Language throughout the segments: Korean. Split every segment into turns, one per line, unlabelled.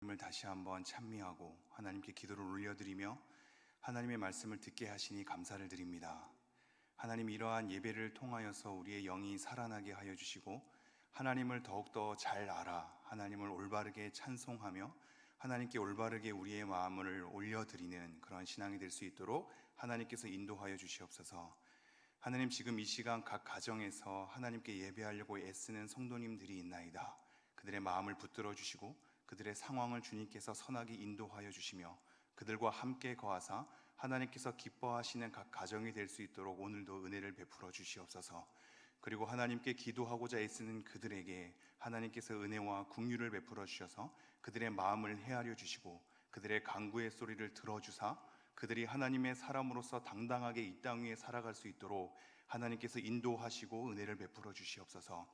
하나님을 다시 한번 찬미하고 하나님께 기도를 올려드리며 하나님의 말씀을 듣게 하시니 감사를 드립니다. 하나님, 이러한 예배를 통하여서 우리의 영이 살아나게 하여 주시고 하나님을 더욱더 잘 알아 하나님을 올바르게 찬송하며 하나님께 올바르게 우리의 마음을 올려드리는 그런 신앙이 될 수 있도록 하나님께서 인도하여 주시옵소서. 하나님, 지금 이 시간 각 가정에서 하나님께 예배하려고 애쓰는 성도님들이 있나이다. 그들의 마음을 붙들어 주시고 그들의 상황을 주님께서 선하게 인도하여 주시며 그들과 함께 거하사 하나님께서 기뻐하시는 각 가정이 될 수 있도록 오늘도 은혜를 베풀어 주시옵소서. 그리고 하나님께 기도하고자 애쓰는 그들에게 하나님께서 은혜와 긍휼을 베풀어 주셔서 그들의 마음을 헤아려 주시고 그들의 간구의 소리를 들어주사 그들이 하나님의 사람으로서 당당하게 이 땅 위에 살아갈 수 있도록 하나님께서 인도하시고 은혜를 베풀어 주시옵소서.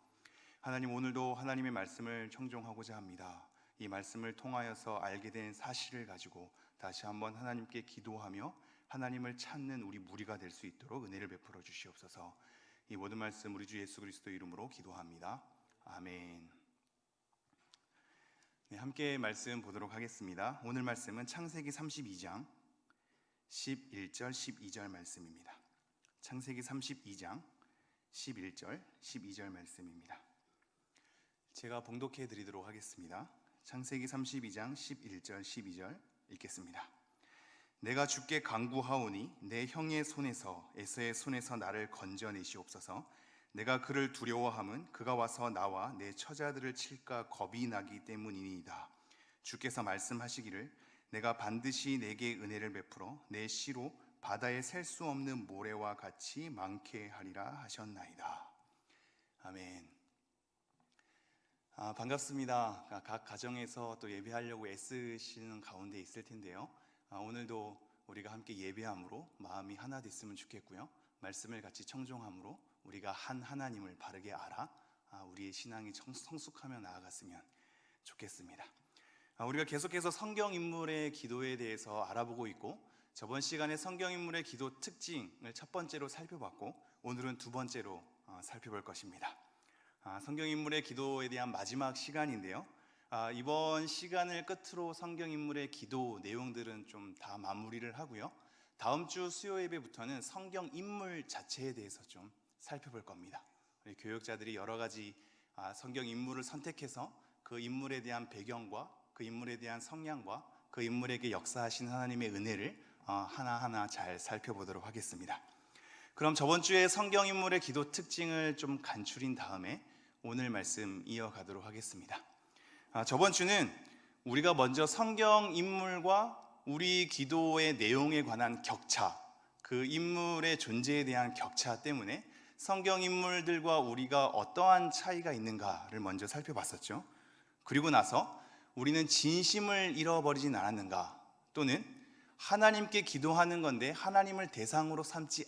하나님, 오늘도 하나님의 말씀을 청종하고자 합니다. 이 말씀을 통하여서 알게 된 사실을 가지고 다시 한번 하나님께 기도하며 하나님을 찾는 우리 무리가 될 수 있도록 은혜를 베풀어 주시옵소서. 이 모든 말씀 우리 주 예수 그리스도 이름으로 기도합니다. 아멘. 네, 함께 말씀 보도록 하겠습니다. 오늘 말씀은 창세기 32장 11절 12절 말씀입니다. 창세기 32장 11절 12절 말씀입니다. 제가 봉독해 드리도록 하겠습니다. 창세기 32장 11절 12절 읽겠습니다. 내가 주께 간구하오니 내 형의 손에서 에서의 손에서 나를 건져내시옵소서. 내가 그를 두려워함은 그가 와서 나와 내 처자들을 칠까 겁이 나기 때문이니이다. 주께서 말씀하시기를 내가 반드시 내게 은혜를 베풀어 내 씨로 바다에 셀 수 없는 모래와 같이 많게 하리라 하셨나이다. 아멘. 반갑습니다. 각 가정에서 또 예배하려고 애쓰시는 가운데 있을 텐데요. 오늘도 우리가 함께 예배함으로 마음이 하나 됐으면 좋겠고요. 말씀을 같이 청종함으로 우리가 한 하나님을 바르게 알아 우리의 신앙이 성숙하며 나아갔으면 좋겠습니다. 우리가 계속해서 성경 인물의 기도에 대해서 알아보고 있고 저번 시간에 성경 인물의 기도 특징을 첫 번째로 살펴봤고 오늘은 두 번째로 살펴볼 것입니다. 성경 인물의 기도에 대한 마지막 시간인데요. 이번 시간을 끝으로 성경 인물의 기도 내용들은 좀 다 마무리를 하고요. 다음 주 수요 예배부터는 성경 인물 자체에 대해서 좀 살펴볼 겁니다. 우리 교역자들이 여러 가지 성경 인물을 선택해서 그 인물에 대한 배경과 그 인물에 대한 성향과 그 인물에게 역사하신 하나님의 은혜를 하나하나 잘 살펴보도록 하겠습니다. 그럼 저번 주에 성경 인물의 기도 특징을 좀 간추린 다음에 오늘 말씀 이어가도록 하겠습니다. 저번 주는 우리가 먼저 성경 인물과 우리 기도의 내용에 관한 격차, 그 인물의 존재에 대한 격차 때문에 성경 인물들과 우리가 어떠한 차이가 있는가를 먼저 살펴봤었죠. 그리고 나서 우리는 진심을 잃어버리진 않았는가, 또는 하나님께 기도하는 건데 하나님을 대상으로 삼지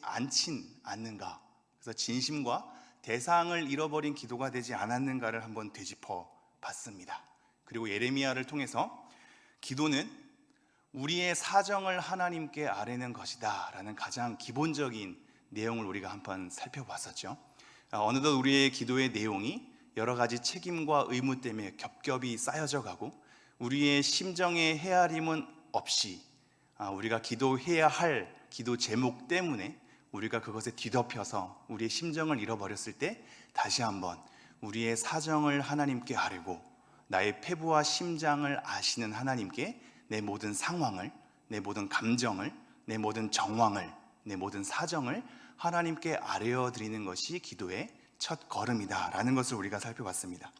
않는가, 그래서 진심과 대상을 잃어버린 기도가 되지 않았는가를 한번 되짚어 봤습니다. 그리고 예레미야를 통해서 기도는 우리의 사정을 하나님께 아뢰는 것이다 라는 가장 기본적인 내용을 우리가 한번 살펴봤었죠. 어느덧 우리의 기도의 내용이 여러 가지 책임과 의무 때문에 겹겹이 쌓여져 가고 우리의 심정의 헤아림은 없이 우리가 기도해야 할 기도 제목 때문에 우리가 그것에 뒤덮여서 우리의 심정을 잃어버렸을 때 다시 한번 우리의 사정을 하나님께 아뢰고 나의 패부와 심장을 아시는 하나님께 내 모든 상황을, 내 모든 감정을, 내 모든 정황을, 내 모든 사정을 하나님께 아뢰어 드리는 것이 기도의 첫 걸음이다 라는 것을 우리가 살펴봤습니다.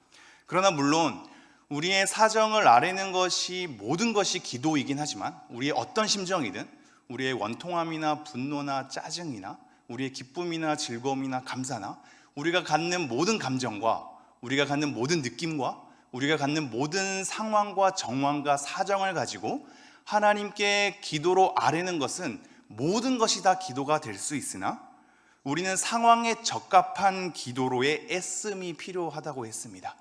그러나 물론 우리의 사정을 아뢰는 것이 모든 것이 기도이긴 하지만 우리의 어떤 심정이든 우리의 원통함이나 분노나 짜증이나 우리의 기쁨이나 즐거움이나 감사나 우리가 갖는 모든 감정과 우리가 갖는 모든 느낌과 우리가 갖는 모든 상황과 정황과 사정을 가지고 하나님께 기도로 아뢰는 것은 모든 것이 다 기도가 될 수 있으나 우리는 상황에 적합한 기도로의 애씀이 필요하다고 했습니다.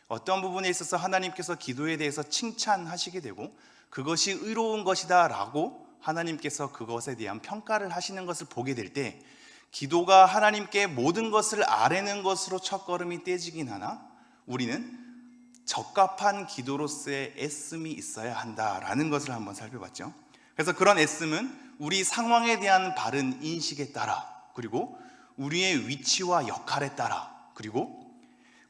어떤 부분에 있어서 하나님께서 기도에 대해서 칭찬하시게 되고 그것이 의로운 것이다 라고 하나님께서 그것에 대한 평가를 하시는 것을 보게 될 때 기도가 하나님께 모든 것을 아뢰는 것으로 첫걸음이 떼지긴 하나 우리는 적합한 기도로서의 애씀이 있어야 한다라는 것을 한번 살펴봤죠. 그래서 그런 애씀은 우리 상황에 대한 바른 인식에 따라, 그리고 우리의 위치와 역할에 따라, 그리고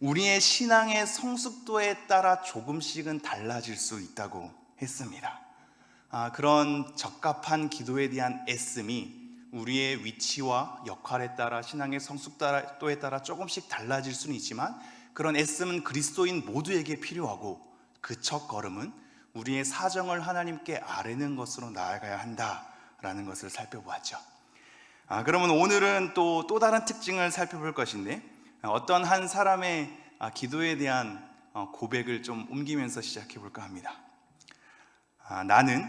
우리의 신앙의 성숙도에 따라 조금씩은 달라질 수 있다고 했습니다. 그런 적합한 기도에 대한 애씀이 우리의 위치와 역할에 따라, 신앙의 성숙도에 따라 조금씩 달라질 수는 있지만, 그런 애씀은 그리스도인 모두에게 필요하고, 그 첫 걸음은 우리의 사정을 하나님께 아뢰는 것으로 나아가야 한다라는 것을 살펴보았죠. 그러면 오늘은 또 다른 특징을 살펴볼 것인데, 어떤 한 사람의 기도에 대한 고백을 좀 옮기면서 시작해 볼까 합니다. 나는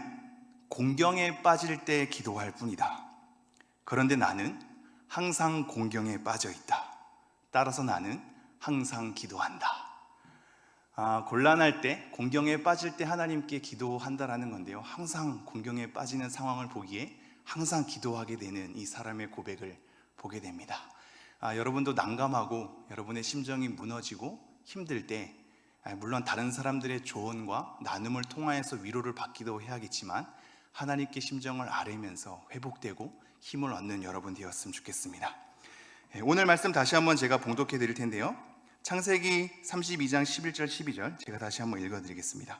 공경에 빠질 때 기도할 뿐이다. 그런데 나는 항상 공경에 빠져 있다. 따라서 나는 항상 기도한다. 곤란할 때, 공경에 빠질 때 하나님께 기도한다라는 건데요, 항상 공경에 빠지는 상황을 보기에 항상 기도하게 되는 이 사람의 고백을 보게 됩니다. 여러분도 난감하고 여러분의 심정이 무너지고 힘들 때, 물론 다른 사람들의 조언과 나눔을 통하여서 위로를 받기도 해야겠지만, 하나님께 심정을 아뢰면서 회복되고 힘을 얻는 여러분 되었으면 좋겠습니다. 오늘 말씀 다시 한번 제가 봉독해 드릴 텐데요, 창세기 32장 11절 12절 제가 다시 한번 읽어드리겠습니다.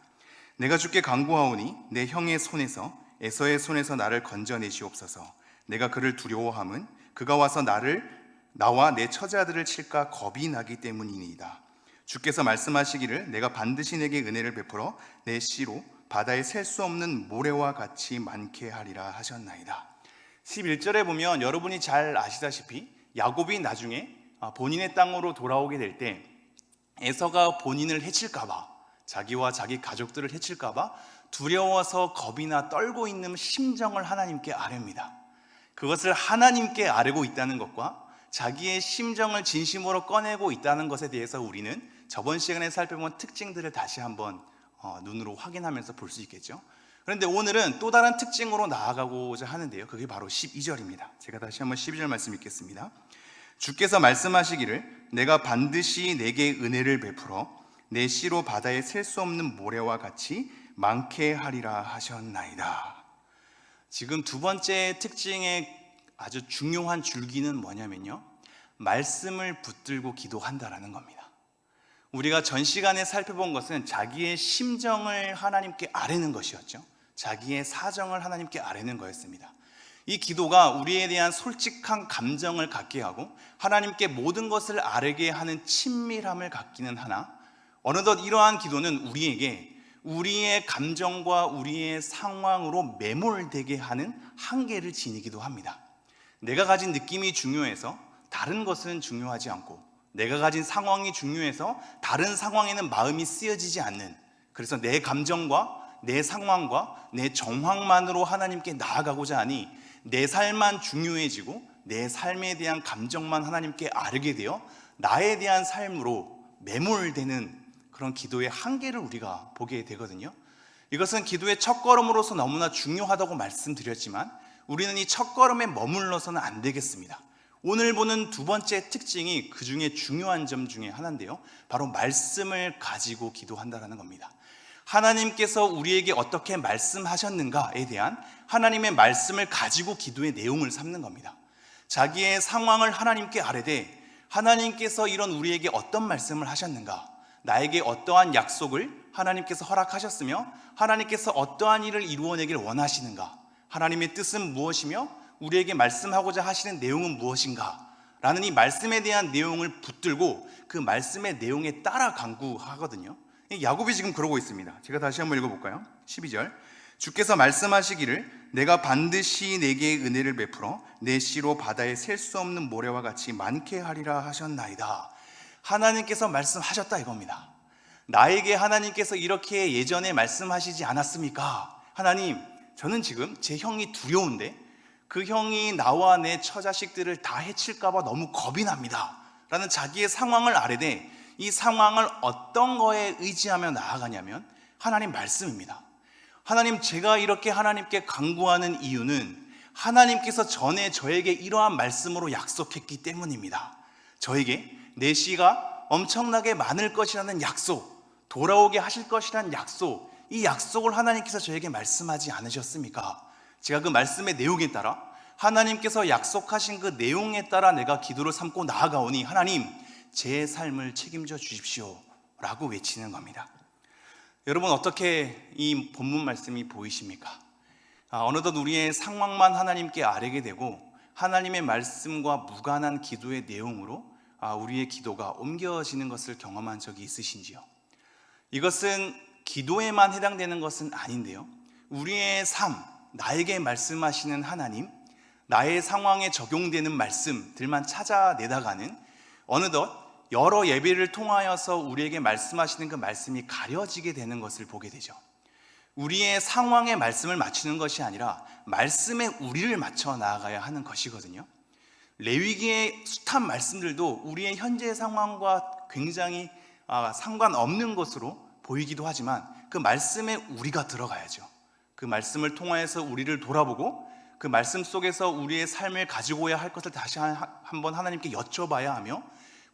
내가 주께 간구하오니 내 형의 손에서, 에서의 손에서 나를 건져내시옵소서. 내가 그를 두려워함은 그가 와서 나와 내 처자들을 칠까 겁이 나기 때문이니이다. 주께서 말씀하시기를 내가 반드시 내게 은혜를 베풀어 내 씨로 바다에 셀 수 없는 모래와 같이 많게 하리라 하셨나이다. 11절에 보면 여러분이 잘 아시다시피 야곱이 나중에 본인의 땅으로 돌아오게 될 때 에서가 본인을 해칠까봐, 자기와 자기 가족들을 해칠까봐 두려워서 겁이나 떨고 있는 심정을 하나님께 아뢰입니다. 그것을 하나님께 아뢰고 있다는 것과 자기의 심정을 진심으로 꺼내고 있다는 것에 대해서 우리는 저번 시간에 살펴본 특징들을 다시 한번 눈으로 확인하면서 볼 수 있겠죠. 그런데 오늘은 또 다른 특징으로 나아가고자 하는데요, 그게 바로 12절입니다. 제가 다시 한번 12절 말씀 읽겠습니다. 주께서 말씀하시기를 내가 반드시 내게 은혜를 베풀어 내 씨로 바다에 셀 수 없는 모래와 같이 많게 하리라 하셨나이다. 지금 두 번째 특징의 아주 중요한 줄기는 뭐냐면요, 말씀을 붙들고 기도한다라는 겁니다. 우리가 전 시간에 살펴본 것은 자기의 심정을 하나님께 아뢰는 것이었죠. 자기의 사정을 하나님께 아뢰는 거였습니다. 이 기도가 우리에 대한 솔직한 감정을 갖게 하고 하나님께 모든 것을 아뢰게 하는 친밀함을 갖기는 하나, 어느덧 이러한 기도는 우리에게 우리의 감정과 우리의 상황으로 매몰되게 하는 한계를 지니기도 합니다. 내가 가진 느낌이 중요해서 다른 것은 중요하지 않고, 내가 가진 상황이 중요해서 다른 상황에는 마음이 쓰여지지 않는, 그래서 내 감정과 내 상황과 내 정황만으로 하나님께 나아가고자 하니 내 삶만 중요해지고 내 삶에 대한 감정만 하나님께 아뢰게 되어 나에 대한 삶으로 매몰되는 그런 기도의 한계를 우리가 보게 되거든요. 이것은 기도의 첫걸음으로서 너무나 중요하다고 말씀드렸지만 우리는 이 첫걸음에 머물러서는 안 되겠습니다. 오늘 보는 두 번째 특징이 그 중에 중요한 점 중에 하나인데요, 바로 말씀을 가지고 기도한다는 겁니다. 하나님께서 우리에게 어떻게 말씀하셨는가에 대한 하나님의 말씀을 가지고 기도의 내용을 삼는 겁니다. 자기의 상황을 하나님께 아뢰되 하나님께서 이런 우리에게 어떤 말씀을 하셨는가, 나에게 어떠한 약속을 하나님께서 허락하셨으며 하나님께서 어떠한 일을 이루어내길 원하시는가, 하나님의 뜻은 무엇이며 우리에게 말씀하고자 하시는 내용은 무엇인가 라는 이 말씀에 대한 내용을 붙들고 그 말씀의 내용에 따라 간구하거든요. 야곱이 지금 그러고 있습니다. 제가 다시 한번 읽어볼까요? 12절, 주께서 말씀하시기를 내가 반드시 내게 은혜를 베풀어 내 씨로 바다에 셀 수 없는 모래와 같이 많게 하리라 하셨나이다. 하나님께서 말씀하셨다 이겁니다. 나에게 하나님께서 이렇게 예전에 말씀하시지 않았습니까? 하나님, 저는 지금 제 형이 두려운데 그 형이 나와 내 처자식들을 다 해칠까 봐 너무 겁이 납니다 라는 자기의 상황을 아뢰되 이 상황을 어떤 거에 의지하며 나아가냐면 하나님 말씀입니다. 하나님, 제가 이렇게 하나님께 간구하는 이유는 하나님께서 전에 저에게 이러한 말씀으로 약속했기 때문입니다. 저에게 내 씨가 엄청나게 많을 것이라는 약속, 돌아오게 하실 것이란 약속, 이 약속을 하나님께서 저에게 말씀하지 않으셨습니까? 제가 그 말씀의 내용에 따라, 하나님께서 약속하신 그 내용에 따라 내가 기도를 삼고 나아가오니 하나님, 제 삶을 책임져 주십시오 라고 외치는 겁니다. 여러분, 어떻게 이 본문 말씀이 보이십니까? 어느덧 우리의 상황만 하나님께 아뢰게 되고 하나님의 말씀과 무관한 기도의 내용으로 우리의 기도가 옮겨지는 것을 경험한 적이 있으신지요? 이것은 기도에만 해당되는 것은 아닌데요, 우리의 삶, 나에게 말씀하시는 하나님, 나의 상황에 적용되는 말씀들만 찾아내다가는 어느덧 여러 예배를 통하여서 우리에게 말씀하시는 그 말씀이 가려지게 되는 것을 보게 되죠. 우리의 상황에 말씀을 맞추는 것이 아니라 말씀에 우리를 맞춰 나아가야 하는 것이거든요. 레위기의 숱한 말씀들도 우리의 현재 상황과 굉장히 상관없는 것으로 보이기도 하지만 그 말씀에 우리가 들어가야죠. 그 말씀을 통하여서 우리를 돌아보고 그 말씀 속에서 우리의 삶을 가지고야 할 것을 다시 한번 하나님께 여쭤봐야 하며,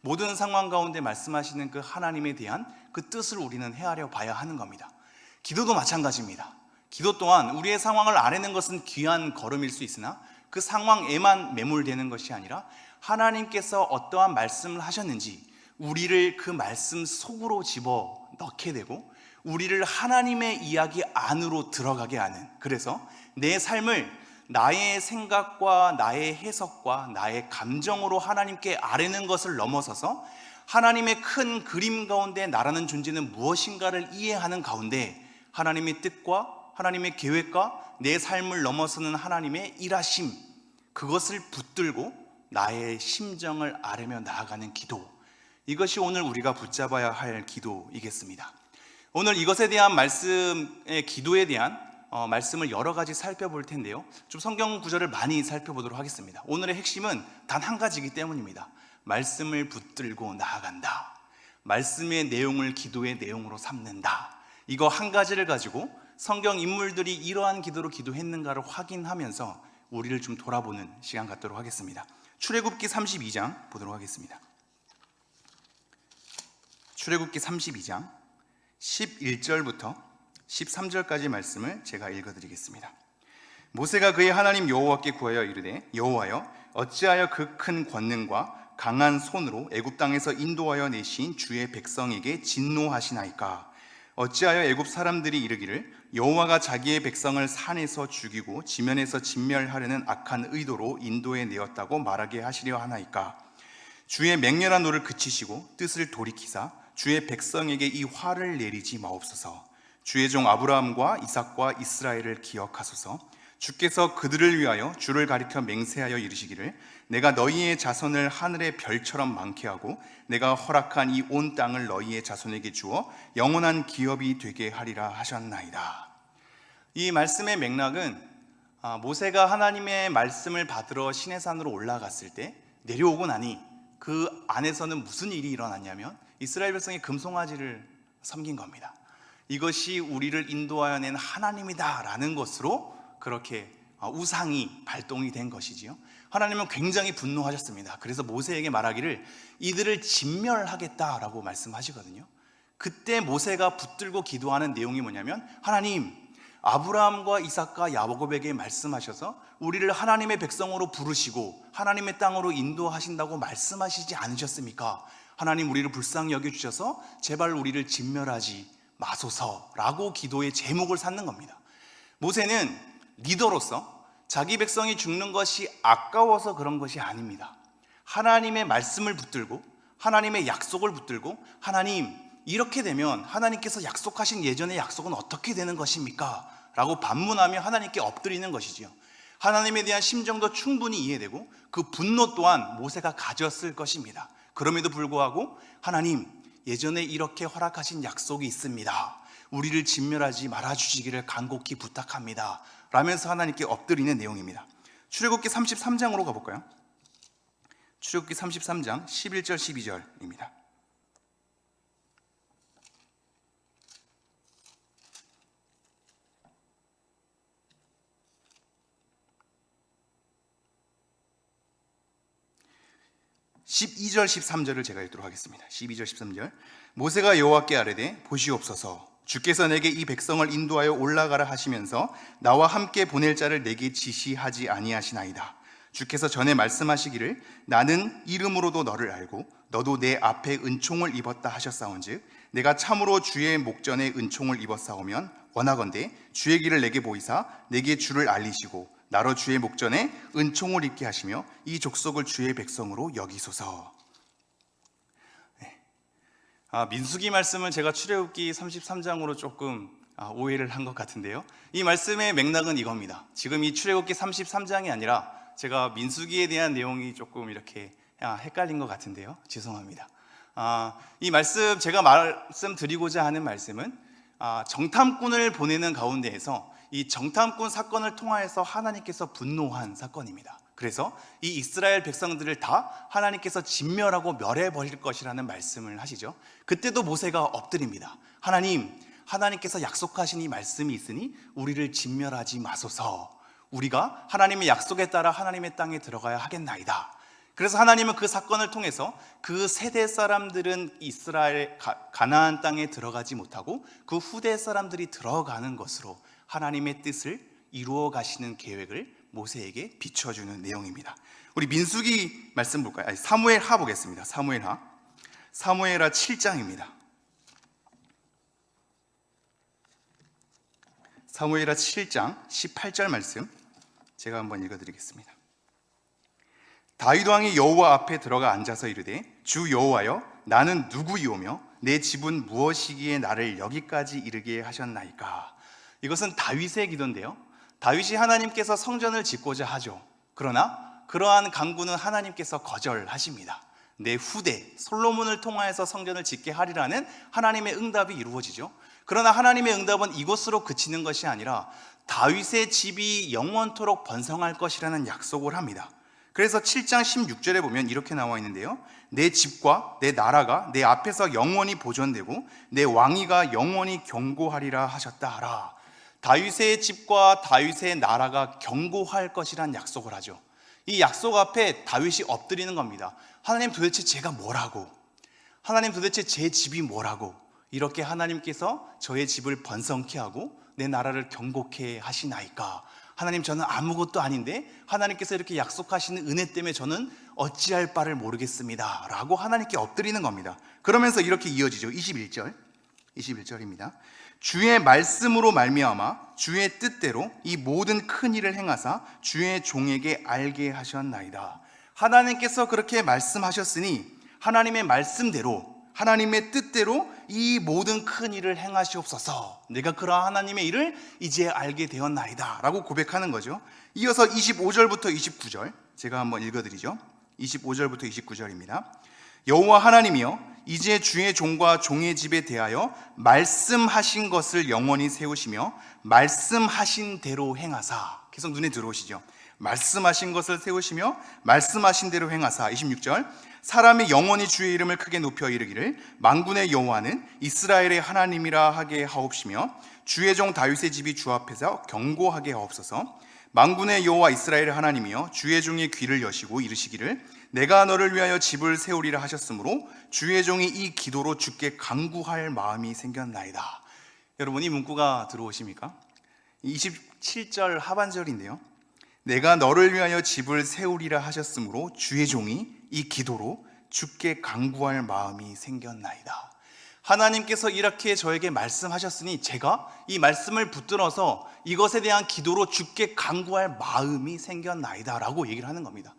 모든 상황 가운데 말씀하시는 그 하나님에 대한 그 뜻을 우리는 헤아려 봐야 하는 겁니다. 기도도 마찬가지입니다. 기도 또한 우리의 상황을 아뢰는 것은 귀한 걸음일 수 있으나 그 상황에만 매몰되는 것이 아니라 하나님께서 어떠한 말씀을 하셨는지 우리를 그 말씀 속으로 집어넣게 되고 우리를 하나님의 이야기 안으로 들어가게 하는, 그래서 내 삶을 나의 생각과 나의 해석과 나의 감정으로 하나님께 아뢰는 것을 넘어서서 하나님의 큰 그림 가운데 나라는 존재는 무엇인가를 이해하는 가운데 하나님의 뜻과 하나님의 계획과 내 삶을 넘어서는 하나님의 일하심, 그것을 붙들고 나의 심정을 아뢰며 나아가는 기도, 이것이 오늘 우리가 붙잡아야 할 기도이겠습니다. 오늘 이것에 대한 말씀의 기도에 대한 말씀을 여러 가지 살펴볼 텐데요, 좀 성경 구절을 많이 살펴보도록 하겠습니다. 오늘의 핵심은 단 한 가지이기 때문입니다. 말씀을 붙들고 나아간다, 말씀의 내용을 기도의 내용으로 삼는다, 이거 한 가지를 가지고 성경 인물들이 이러한 기도로 기도했는가를 확인하면서 우리를 좀 돌아보는 시간 갖도록 하겠습니다. 출애굽기 32장 보도록 하겠습니다. 출애굽기 32장 11절부터 13절까지 말씀을 제가 읽어드리겠습니다. 모세가 그의 하나님 여호와께 구하여 이르되, 여호와여, 어찌하여 그 큰 권능과 강한 손으로 애굽 땅에서 인도하여 내신 주의 백성에게 진노하시나이까? 어찌하여 애굽 사람들이 이르기를 여호와가 자기의 백성을 산에서 죽이고 지면에서 진멸하려는 악한 의도로 인도해 내었다고 말하게 하시려 하나이까? 주의 맹렬한 노를 그치시고 뜻을 돌이키사 주의 백성에게 이 화를 내리지 마옵소서. 주의 종 아브라함과 이삭과 이스라엘을 기억하소서. 주께서 그들을 위하여 주를 가리켜 맹세하여 이르시기를 내가 너희의 자손을 하늘의 별처럼 많게 하고 내가 허락한 이 온 땅을 너희의 자손에게 주어 영원한 기업이 되게 하리라 하셨나이다. 이 말씀의 맥락은 모세가 하나님의 말씀을 받으러 시내산으로 올라갔을 때 내려오고 나니 그 안에서는 무슨 일이 일어났냐면 이스라엘 백성이 금송아지를 섬긴 겁니다. 이것이 우리를 인도하여 낸 하나님이다 라는 것으로 그렇게 우상이 발동이 된 것이지요. 하나님은 굉장히 분노하셨습니다. 그래서 모세에게 말하기를 이들을 진멸하겠다라고 말씀하시거든요. 그때 모세가 붙들고 기도하는 내용이 뭐냐면, 하나님, 아브라함과 이삭과 야곱에게 말씀하셔서 우리를 하나님의 백성으로 부르시고 하나님의 땅으로 인도하신다고 말씀하시지 않으셨습니까? 하나님, 우리를 불쌍히 여겨주셔서 제발 우리를 진멸하지 마소서라고 기도의 제목을 삼는 겁니다. 모세는 리더로서 자기 백성이 죽는 것이 아까워서 그런 것이 아닙니다. 하나님의 말씀을 붙들고 하나님의 약속을 붙들고, 하나님, 이렇게 되면 하나님께서 약속하신 예전의 약속은 어떻게 되는 것입니까? 라고 반문하며 하나님께 엎드리는 것이지요. 하나님에 대한 심정도 충분히 이해되고 그 분노 또한 모세가 가졌을 것입니다. 그럼에도 불구하고 하나님, 예전에 이렇게 허락하신 약속이 있습니다. 우리를 진멸하지 말아주시기를 간곡히 부탁합니다 라면서 하나님께 엎드리는 내용입니다. 출애굽기 33장으로 가볼까요? 출애굽기 33장 11절 12절입니다. 12절 13절을 제가 읽도록 하겠습니다. 12절 13절. 모세가 여호와께 아뢰되 보시옵소서 주께서 내게 이 백성을 인도하여 올라가라 하시면서 나와 함께 보낼 자를 내게 지시하지 아니하시나이다. 주께서 전에 말씀하시기를 나는 이름으로도 너를 알고 너도 내 앞에 은총을 입었다 하셨사온즉 내가 참으로 주의 목전에 은총을 입었사오면 원하건대 주의 길을 내게 보이사 내게 주를 알리시고 나로 주의 목전에 은총을 입게 하시며 이 족속을 주의 백성으로 여기소서. 민수기 말씀을 제가 출애굽기 33장으로 조금 오해를 한 것 같은데요. 이 말씀의 맥락은 이겁니다. 지금 이 출애굽기 33장이 아니라 제가 민수기에 대한 내용이 조금 이렇게 헷갈린 것 같은데요. 죄송합니다. 이 말씀, 제가 말씀드리고자 하는 말씀은 정탐꾼을 보내는 가운데에서 이 정탐꾼 사건을 통하여서 하나님께서 분노한 사건입니다. 그래서 이 이스라엘 백성들을 다 하나님께서 진멸하고 멸해버릴 것이라는 말씀을 하시죠. 그때도 모세가 엎드립니다. 하나님께서 약속하신 이 말씀이 있으니 우리를 진멸하지 마소서. 우리가 하나님의 약속에 따라 하나님의 땅에 들어가야 하겠나이다. 그래서 하나님은 그 사건을 통해서 그 세대 사람들은 이스라엘 가나안 땅에 들어가지 못하고 그 후대 사람들이 들어가는 것으로 하나님의 뜻을 이루어 가시는 계획을 모세에게 비춰주는 내용입니다. 우리 민수기 말씀 볼까요? 사무엘하 보겠습니다. 사무엘하 7장입니다. 사무엘하 7장 18절 말씀 제가 한번 읽어드리겠습니다. 다윗 왕이 여호와 앞에 들어가 앉아서 이르되 주 여호와여 나는 누구이오며 내 집은 무엇이기에 나를 여기까지 이르게 하셨나이까. 이것은 다윗의 기도인데요. 다윗이 하나님께서 성전을 짓고자 하죠. 그러나 그러한 간구는 하나님께서 거절하십니다. 내 후대 솔로몬을 통하여서 성전을 짓게 하리라는 하나님의 응답이 이루어지죠. 그러나 하나님의 응답은 이곳으로 그치는 것이 아니라 다윗의 집이 영원토록 번성할 것이라는 약속을 합니다. 그래서 7장 16절에 보면 이렇게 나와 있는데요. 내 집과 내 나라가 내 앞에서 영원히 보존되고 내 왕위가 영원히 경고하리라 하셨다 하라. 다윗의 집과 다윗의 나라가 경고할 것이란 약속을 하죠. 이 약속 앞에 다윗이 엎드리는 겁니다. 하나님 도대체 제가 뭐라고? 하나님 도대체 제 집이 뭐라고? 이렇게 하나님께서 저의 집을 번성케 하고 내 나라를 경고케 하시나이까? 하나님 저는 아무것도 아닌데 하나님께서 이렇게 약속하시는 은혜 때문에 저는 어찌할 바를 모르겠습니다 라고 하나님께 엎드리는 겁니다. 그러면서 이렇게 이어지죠. 21절입니다. 주의 말씀으로 말미암아 주의 뜻대로 이 모든 큰 일을 행하사 주의 종에게 알게 하셨나이다. 하나님께서 그렇게 말씀하셨으니 하나님의 말씀대로 하나님의 뜻대로 이 모든 큰 일을 행하시옵소서. 내가 그러한 하나님의 일을 이제 알게 되었나이다 라고 고백하는 거죠. 이어서 25절부터 29절 제가 한번 읽어드리죠. 25절부터 29절입니다. 여호와 하나님이여 이제 주의 종과 종의 집에 대하여 말씀하신 것을 영원히 세우시며 말씀하신 대로 행하사. 계속 눈에 들어오시죠. 말씀하신 것을 세우시며 말씀하신 대로 행하사. 26절 사람이 영원히 주의 이름을 크게 높여 이르기를 만군의 여호와는 이스라엘의 하나님이라 하게 하옵시며 주의 종 다윗의 집이 주 앞에서 경고하게 하옵소서. 만군의 여호와 이스라엘의 하나님이여 주의 종의 귀를 여시고 이르시기를 내가 너를 위하여 집을 세우리라 하셨으므로 주의 종이 이 기도로 주께 간구할 마음이 생겼나이다. 여러분 이 문구가 들어오십니까? 27절 하반절인데요. 내가 너를 위하여 집을 세우리라 하셨으므로 주의 종이 이 기도로 주께 간구할 마음이 생겼나이다. 하나님께서 이렇게 저에게 말씀하셨으니 제가 이 말씀을 붙들어서 이것에 대한 기도로 주께 간구할 마음이 생겼나이다 라고 얘기를 하는 겁니다.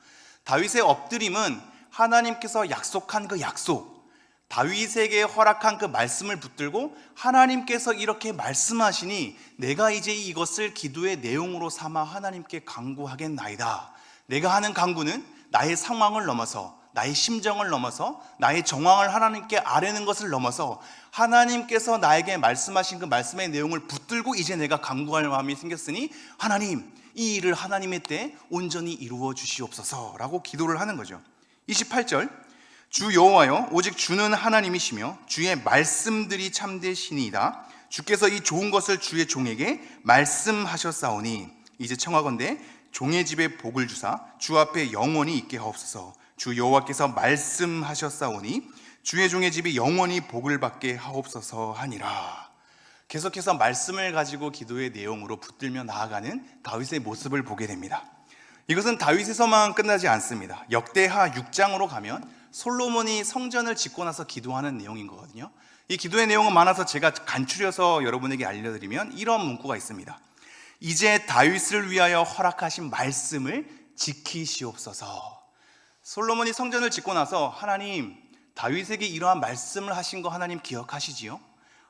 다윗의 엎드림은 하나님께서 약속한 그 약속, 다윗에게 허락한 그 말씀을 붙들고 하나님께서 이렇게 말씀하시니 내가 이제 이것을 기도의 내용으로 삼아 하나님께 간구하겠나이다. 내가 하는 간구는 나의 상황을 넘어서 나의 심정을 넘어서 나의 정황을 하나님께 아뢰는 것을 넘어서 하나님께서 나에게 말씀하신 그 말씀의 내용을 붙들고 이제 내가 간구할 마음이 생겼으니 하나님 이 일을 하나님의 때에 온전히 이루어 주시옵소서 라고 기도를 하는 거죠. 28절 주 여호와여 오직 주는 하나님이시며 주의 말씀들이 참되시니이다. 주께서 이 좋은 것을 주의 종에게 말씀하셨사오니 이제 청하건대 종의 집에 복을 주사 주 앞에 영원히 있게 하옵소서. 주 여호와께서 말씀하셨사오니 주의 종의 집이 영원히 복을 받게 하옵소서 하니라. 계속해서 말씀을 가지고 기도의 내용으로 붙들며 나아가는 다윗의 모습을 보게 됩니다. 이것은 다윗에서만 끝나지 않습니다. 역대하 6장으로 가면 솔로몬이 성전을 짓고 나서 기도하는 내용인 거거든요. 이 기도의 내용은 많아서 제가 간추려서 여러분에게 알려드리면 이런 문구가 있습니다. 이제 다윗을 위하여 허락하신 말씀을 지키시옵소서. 솔로몬이 성전을 짓고 나서 하나님, 다윗에게 이러한 말씀을 하신 거 하나님 기억하시지요?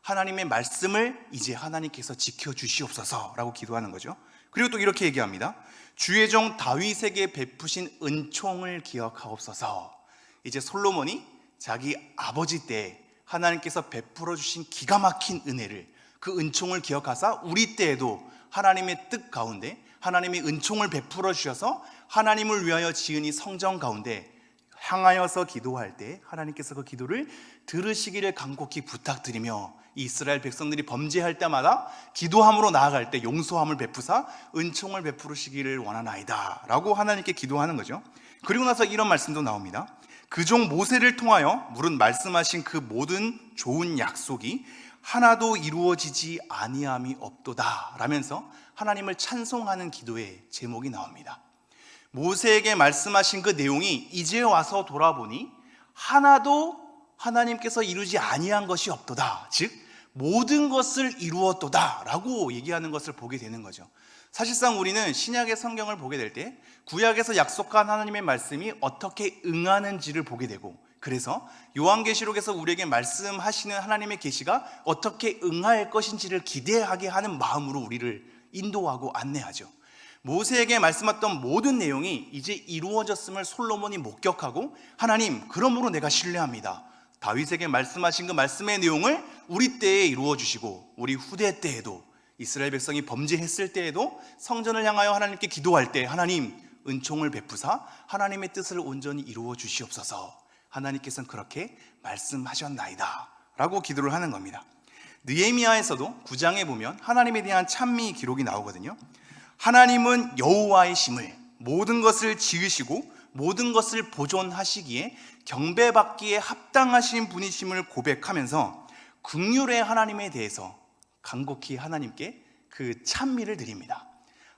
하나님의 말씀을 이제 하나님께서 지켜주시옵소서 라고 기도하는 거죠. 그리고 또 이렇게 얘기합니다. 주의 종 다윗에게 베푸신 은총을 기억하옵소서. 이제 솔로몬이 자기 아버지 때 하나님께서 베풀어 주신 기가 막힌 은혜를, 그 은총을 기억하사 우리 때에도 하나님의 뜻 가운데 하나님의 은총을 베풀어 주셔서 하나님을 위하여 지은 이 성전 가운데 향하여서 기도할 때 하나님께서 그 기도를 들으시기를 간곡히 부탁드리며 이스라엘 백성들이 범죄할 때마다 기도함으로 나아갈 때 용서함을 베푸사 은총을 베푸시기를 원하나이다 라고 하나님께 기도하는 거죠. 그리고 나서 이런 말씀도 나옵니다. 그 종 모세를 통하여 물은 말씀하신 그 모든 좋은 약속이 하나도 이루어지지 아니함이 없도다 라면서 하나님을 찬송하는 기도의 제목이 나옵니다. 모세에게 말씀하신 그 내용이 이제 와서 돌아보니 하나도 하나님께서 이루지 아니한 것이 없도다, 즉 모든 것을 이루었도다 라고 얘기하는 것을 보게 되는 거죠. 사실상 우리는 신약의 성경을 보게 될 때 구약에서 약속한 하나님의 말씀이 어떻게 응하는지를 보게 되고, 그래서 요한계시록에서 우리에게 말씀하시는 하나님의 계시가 어떻게 응할 것인지를 기대하게 하는 마음으로 우리를 인도하고 안내하죠. 모세에게 말씀했던 모든 내용이 이제 이루어졌음을 솔로몬이 목격하고, 하나님, 그러므로 내가 신뢰합니다. 다윗에게 말씀하신 그 말씀의 내용을 우리 때에 이루어 주시고 우리 후대 때에도, 이스라엘 백성이 범죄했을 때에도 성전을 향하여 하나님께 기도할 때 하나님 은총을 베푸사 하나님의 뜻을 온전히 이루어 주시옵소서. 하나님께서는 그렇게 말씀하셨나이다 라고 기도를 하는 겁니다. 느헤미야에서도 9장에 보면 하나님에 대한 찬미 기록이 나오거든요. 하나님은 여호와이심을, 모든 것을 지으시고 모든 것을 보존하시기에 경배받기에 합당하신 분이심을 고백하면서 긍휼의 하나님에 대해서 간곡히 하나님께 그 찬미를 드립니다.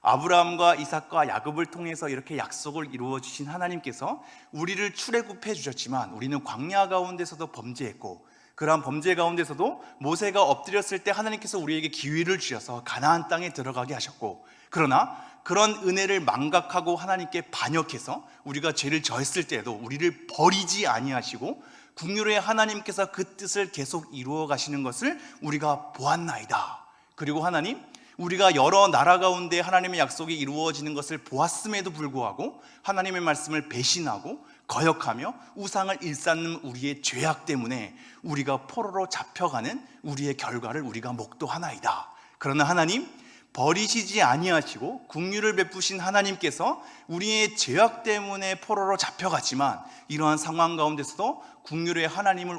아브라함과 이삭과 야곱을 통해서 이렇게 약속을 이루어 주신 하나님께서 우리를 출애굽해 주셨지만 우리는 광야 가운데서도 범죄했고, 그러한 범죄 가운데서도 모세가 엎드렸을 때 하나님께서 우리에게 기회를 주셔서 가나안 땅에 들어가게 하셨고, 그러나 그런 은혜를 망각하고 하나님께 반역해서 우리가 죄를 저했을 때에도 우리를 버리지 아니하시고 긍휼의 하나님께서 그 뜻을 계속 이루어 가시는 것을 우리가 보았나이다. 그리고 하나님, 우리가 여러 나라 가운데 하나님의 약속이 이루어지는 것을 보았음에도 불구하고 하나님의 말씀을 배신하고 거역하며 우상을 일삼는 우리의 죄악 때문에 우리가 포로로 잡혀가는 우리의 결과를 우리가 목도하나이다. 그러나 하나님, 버리시지 아니하시고 긍휼을 베푸신 하나님께서 우리의 죄악 때문에 포로로 잡혀갔지만 이러한 상황 가운데서도 긍휼의 하나님이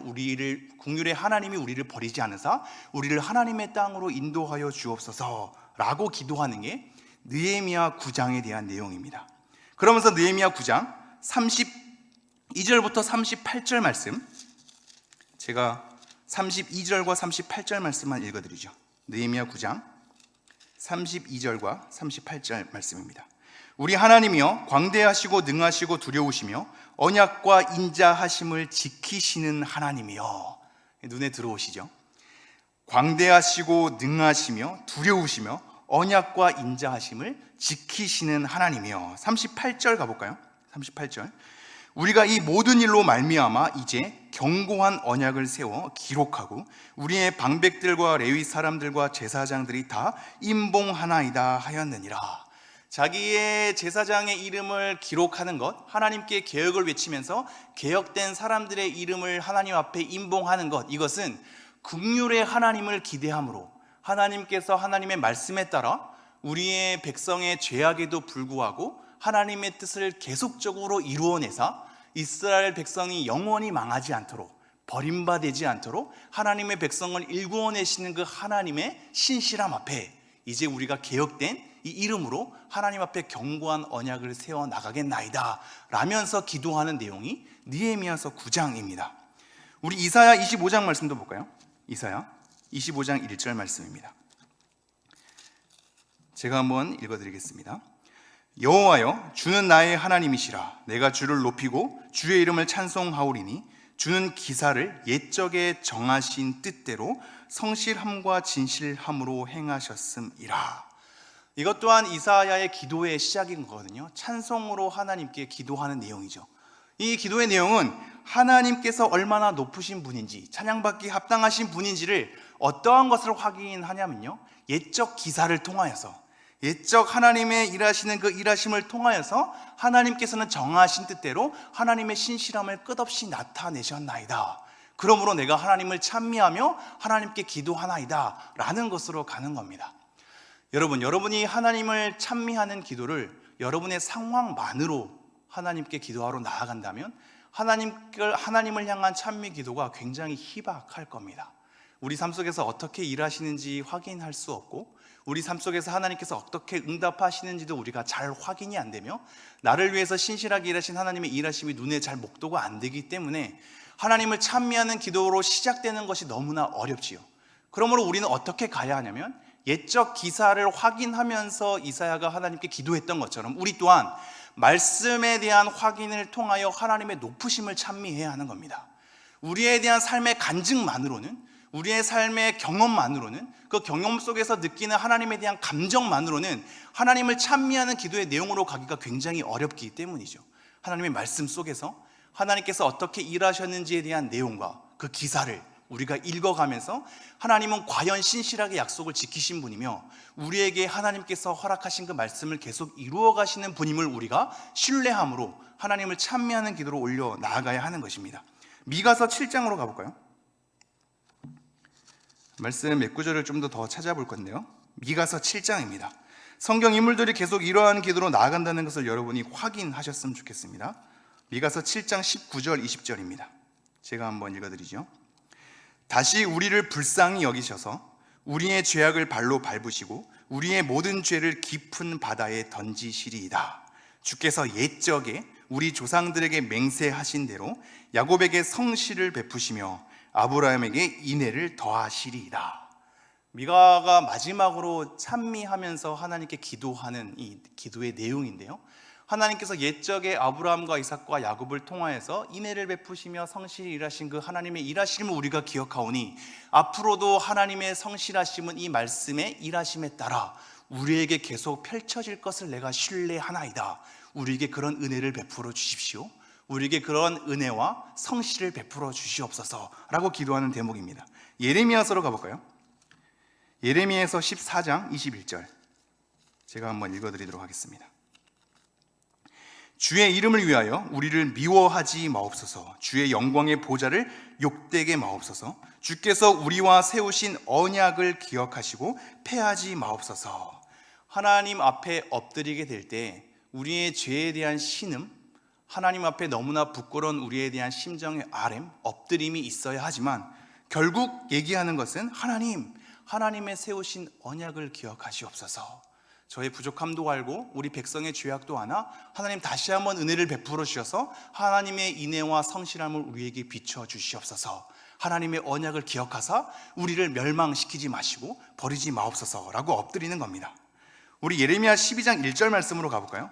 우리를 버리지 않으사 우리를 하나님의 땅으로 인도하여 주옵소서라고 기도하는 게 느헤미야 9장에 대한 내용입니다. 그러면서 느헤미야 9장 32절부터 38절 말씀, 제가 32절과 38절 말씀만 읽어드리죠. 느헤미야 9장 32절과 38절 말씀입니다. 우리 하나님이여 광대하시고 능하시고 두려우시며 언약과 인자하심을 지키시는 하나님이여. 눈에 들어오시죠? 광대하시고 능하시며 두려우시며 언약과 인자하심을 지키시는 하나님이여. 38절 가볼까요? 38절. 우리가 이 모든 일로 말미암아 이제 견고한 언약을 세워 기록하고 우리의 방백들과 레위 사람들과 제사장들이 다 임봉하나이다 하였느니라. 자기의 제사장의 이름을 기록하는 것, 하나님께 개혁을 외치면서 개혁된 사람들의 이름을 하나님 앞에 임봉하는 것, 이것은 긍휼의 하나님을 기대함으로 하나님께서 하나님의 말씀에 따라 우리의 백성의 죄악에도 불구하고 하나님의 뜻을 계속적으로 이루어내사 이스라엘 백성이 영원히 망하지 않도록, 버림받지 않도록 하나님의 백성을 일구어내시는 그 하나님의 신실함 앞에 이제 우리가 개혁된 이 이름으로 하나님 앞에 견고한 언약을 세워 나가겠나이다 라면서 기도하는 내용이 느헤미야서 9장입니다. 우리 이사야 25장 말씀도 볼까요? 이사야 25장 1절 말씀입니다. 제가 한번 읽어드리겠습니다. 여호와여, 주는 나의 하나님이시라. 내가 주를 높이고 주의 이름을 찬송하오리니 주는 기사를 옛적에 정하신 뜻대로 성실함과 진실함으로 행하셨음이라. 이것 또한 이사야의 기도의 시작인 거거든요. 찬송으로 하나님께 기도하는 내용이죠. 이 기도의 내용은 하나님께서 얼마나 높으신 분인지, 찬양받기 합당하신 분인지를 어떠한 것을 확인하냐면요, 옛적 기사를 통하여서, 옛적 하나님의 일하시는 그 일하심을 통하여서 하나님께서는 정하신 뜻대로 하나님의 신실함을 끝없이 나타내셨나이다. 그러므로 내가 하나님을 찬미하며 하나님께 기도하나이다 라는 것으로 가는 겁니다. 여러분이 하나님을 찬미하는 기도를 여러분의 상황만으로 하나님께 기도하러 나아간다면 하나님을 향한 찬미 기도가 굉장히 희박할 겁니다. 우리 삶 속에서 어떻게 일하시는지 확인할 수 없고, 우리 삶 속에서 하나님께서 어떻게 응답하시는지도 우리가 잘 확인이 안 되며, 나를 위해서 신실하게 일하신 하나님의 일하심이 눈에 잘 목도가 안 되기 때문에 하나님을 찬미하는 기도로 시작되는 것이 너무나 어렵지요. 그러므로 우리는 어떻게 가야 하냐면, 옛적 기사를 확인하면서 이사야가 하나님께 기도했던 것처럼 우리 또한 말씀에 대한 확인을 통하여 하나님의 높으심을 찬미해야 하는 겁니다. 우리에 대한 삶의 간증만으로는, 우리의 삶의 경험만으로는, 그 경험 속에서 느끼는 하나님에 대한 감정만으로는 하나님을 찬미하는 기도의 내용으로 가기가 굉장히 어렵기 때문이죠. 하나님의 말씀 속에서 하나님께서 어떻게 일하셨는지에 대한 내용과 그 기사를 우리가 읽어가면서 하나님은 과연 신실하게 약속을 지키신 분이며 우리에게 하나님께서 허락하신 그 말씀을 계속 이루어 가시는 분임을 우리가 신뢰함으로 하나님을 찬미하는 기도로 올려 나아가야 하는 것입니다. 미가서 7장으로 가볼까요? 말씀 몇 구절을 좀 더 찾아볼 건데요, 미가서 7장입니다. 성경 인물들이 계속 이러한 기도로 나아간다는 것을 여러분이 확인하셨으면 좋겠습니다. 미가서 7장 19절 20절입니다. 제가 한번 읽어드리죠. 다시 우리를 불쌍히 여기셔서 우리의 죄악을 발로 밟으시고 우리의 모든 죄를 깊은 바다에 던지시리이다. 주께서 옛적에 우리 조상들에게 맹세하신 대로 야곱에게 성실을 베푸시며 아브라함에게 인애를 더하시리이다. 미가가 마지막으로 찬미하면서 하나님께 기도하는 이 기도의 내용인데요, 하나님께서 옛적에 아브라함과 이삭과 야곱을 통하여서 인애를 베푸시며 성실히 일하신 그 하나님의 일하심을 우리가 기억하오니 앞으로도 하나님의 성실하심은 이 말씀의 일하심에 따라 우리에게 계속 펼쳐질 것을 내가 신뢰하나이다. 우리에게 그런 은혜를 베풀어 주십시오. 우리에게 그런 은혜와 성실을 베풀어 주시옵소서 라고 기도하는 대목입니다. 예레미야서로 가볼까요? 예레미야서 14장 21절 제가 한번 읽어드리도록 하겠습니다. 주의 이름을 위하여 우리를 미워하지 마옵소서. 주의 영광의 보좌를 욕되게 마옵소서. 주께서 우리와 세우신 언약을 기억하시고 패하지 마옵소서. 하나님 앞에 엎드리게 될 때 우리의 죄에 대한 신음, 하나님 앞에 너무나 부끄러운 우리에 대한 심정의 아렘, 엎드림이 있어야 하지만 결국 얘기하는 것은 하나님의 세우신 언약을 기억하시옵소서. 저의 부족함도 알고 우리 백성의 죄악도 아나 하나님 다시 한번 은혜를 베풀어 주셔서 하나님의 인애와 성실함을 우리에게 비춰 주시옵소서. 하나님의 언약을 기억하사 우리를 멸망시키지 마시고 버리지 마옵소서 라고 엎드리는 겁니다. 우리 예레미야 12장 1절 말씀으로 가볼까요?